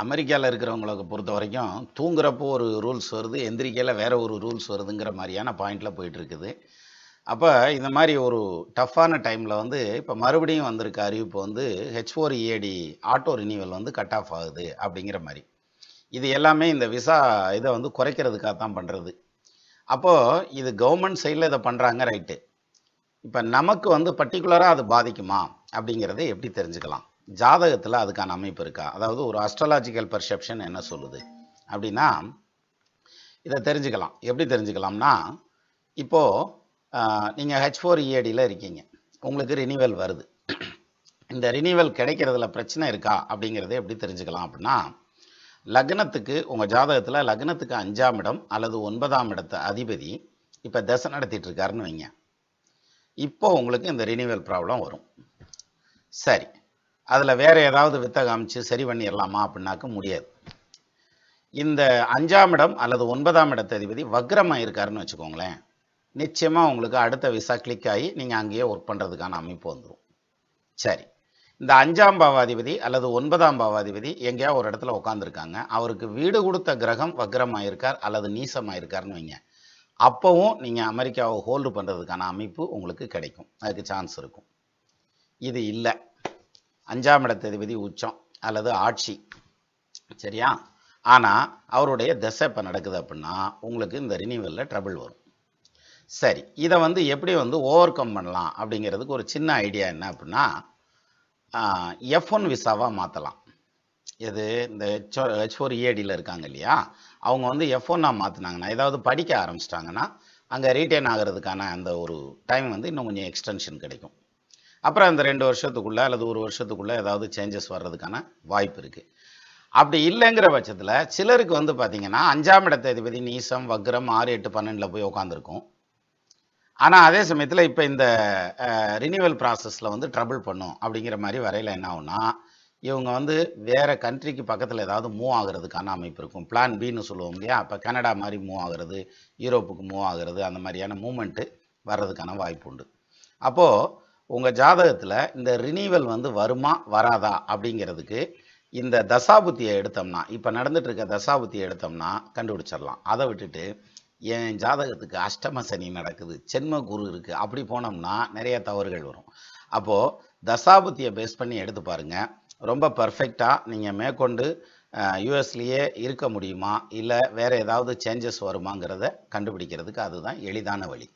அமெரிக்காவில் இருக்கிறவங்களுக்கு பொறுத்த வரைக்கும் தூங்குறப்போ ஒரு ரூல்ஸ் வருது, எந்திரிக்கையில் வேற ஒரு ரூல்ஸ் வருதுங்கிற மாதிரியான பாயிண்டில் போயிட்டு இருக்குது. அப்போ இந்த மாதிரி ஒரு டஃப்பான டைமில் வந்து இப்போ மறுபடியும் வந்திருக்க அறிவிப்பு வந்து H4EAD ஆட்டோ ரினிவல் வந்து கட் ஆஃப் ஆகுது அப்படிங்கிற மாதிரி. இது எல்லாமே இந்த விசா இதை வந்து குறைக்கிறதுக்காக தான் பண்ணுறது. அப்போது இது கவர்மெண்ட் சைடில் இதை பண்ணுறாங்க, ரைட்டு. இப்போ நமக்கு வந்து பர்டிகுலராக அது பாதிக்குமா அப்படிங்கிறத எப்படி தெரிஞ்சுக்கலாம்? ஜாதகத்தில் அதுக்கான அமைப்பு இருக்கா? அதாவது ஒரு அஸ்ட்ராலாஜிக்கல் பர்செப்ஷன் என்ன சொல்லுது அப்படின்னா இதை தெரிஞ்சுக்கலாம். எப்படி தெரிஞ்சுக்கலாம்னா, இப்போது நீங்கள் H4EADயில் இருக்கீங்க, உங்களுக்கு ரினிவல் வருது. இந்த ரினிவல் கிடைக்கிறதுல பிரச்சனை இருக்கா அப்படிங்கிறத எப்படி தெரிஞ்சுக்கலாம் அப்படின்னா, லக்னத்துக்கு உங்கள் ஜாதகத்தில் லக்னத்துக்கு 5ஆம் இடம் அல்லது 9ஆம் இடத்த அதிபதி இப்போ தசை நடத்திட்டு இருக்காருன்னு வைங்க. இப்போ உங்களுக்கு இந்த ரினிவல் ப்ராப்ளம் வரும். சரி, அதில் வேறு ஏதாவது வித்தை காமிச்சு சரி பண்ணிடலாமா அப்படின்னாக்க முடியாது. இந்த 5ஆம் இடம் அல்லது 9ஆம் இடத்த அதிபதி வக்ரமாக இருக்காருன்னு வச்சுக்கோங்களேன், நிச்சயமாக உங்களுக்கு அடுத்த விசா கிளிக் ஆகி நீங்கள் அங்கேயே ஒர்க் பண்ணுறதுக்கான அமைப்பு வந்துடும். சரி, இந்த 5ஆம் பாவாதிபதி அல்லது 9ஆம் பாவாதிபதி எங்கேயா ஒரு இடத்துல உட்காந்துருக்காங்க, அவருக்கு வீடு கொடுத்த கிரகம் வக்ரமாக இருக்கார் அல்லது நீசமாக இருக்காருன்னு வைங்க, அப்போவும் நீங்கள் அமெரிக்காவை ஹோல்டு பண்ணுறதுக்கான அமைப்பு உங்களுக்கு கிடைக்கும், அதுக்கு சான்ஸ் இருக்கும். இது இல்லை, 5ஆம் இடத்ததிபதி உச்சம் அல்லது ஆட்சி, சரியா? ஆனால் அவருடைய தசை இப்போ நடக்குது அப்படின்னா உங்களுக்கு இந்த ரினிவலில் ட்ரபிள் வரும். சரி, இதை வந்து எப்படி வந்து ஓவர் கம் பண்ணலாம் அப்படிங்கிறதுக்கு ஒரு சின்ன ஐடியா என்ன அப்படின்னா, F1 விசாவாக மாற்றலாம். எது இந்த H4EADயில் இருக்காங்க இல்லையா, அவங்க வந்து F1ஆக மாற்றினாங்கன்னா, ஏதாவது படிக்க ஆரம்பிச்சிட்டாங்கன்னா அங்கே ரீட்டைன் ஆகிறதுக்கான அந்த ஒரு டைம் வந்து இன்னும் கொஞ்சம் எக்ஸ்டென்ஷன் கிடைக்கும். அப்புறம் அந்த 2 வருஷத்துக்குள்ளே அல்லது 1 வருஷத்துக்குள்ளே ஏதாவது சேஞ்சஸ் வர்றதுக்கான வாய்ப்பு இருக்குது. அப்படி இல்லைங்கிற பட்சத்தில் சிலருக்கு வந்து பார்த்தீங்கன்னா 5ஆம் இடத்த அதிபதி நீசம் வக்ரம் 6, 8, 12 போய் உட்காந்துருக்கும். ஆனால் அதே சமயத்தில் இப்போ இந்த ரினிவல் ப்ராசஸில் வந்து ட்ரபிள் பண்ணும் அப்படிங்கிற மாதிரி வரையில் என்ன ஆகும்னா, இவங்க வந்து வேறு கண்ட்ரிக்கு பக்கத்தில் ஏதாவது மூவ் ஆகிறதுக்கான அமைப்பு இருக்கும். பிளான் பின்னு சொல்லுவோம் இல்லையா, அப்போ கனடா மாதிரி மூவ் ஆகிறது, யூரோப்புக்கு மூவ் ஆகிறது, அந்த மாதிரியான மூமெண்ட்டு வர்றதுக்கான வாய்ப்பு உண்டு. அப்போது உங்கள் ஜாதகத்தில் இந்த ரினிவல் வந்து வருமா வராதா அப்படிங்கிறதுக்கு இந்த தசாபுத்தியை எடுத்தோம்னா, இப்போ நடந்துட்டு இருக்க தசாபுத்தியை எடுத்தோம்னா கண்டுபிடிச்சிடலாம். அதை விட்டுட்டு என் ஜாதகத்துக்கு அஷ்டம சனி நடக்குது, சென்ம குரு இருக்குது, அப்படி போனோம்னா நிறைய தவறுகள் வரும். அப்போது தசாபுத்தியை பேஸ் பண்ணி எடுத்து பாருங்கள், ரொம்ப பர்ஃபெக்டாக நீங்கள் மேற்கொண்டு யூஎஸ்லேயே இருக்க முடியுமா இல்லை வேறு ஏதாவது சேஞ்சஸ் வருமாங்கிறத கண்டுபிடிக்கிறதுக்கு அதுதான் எளிதான வழி.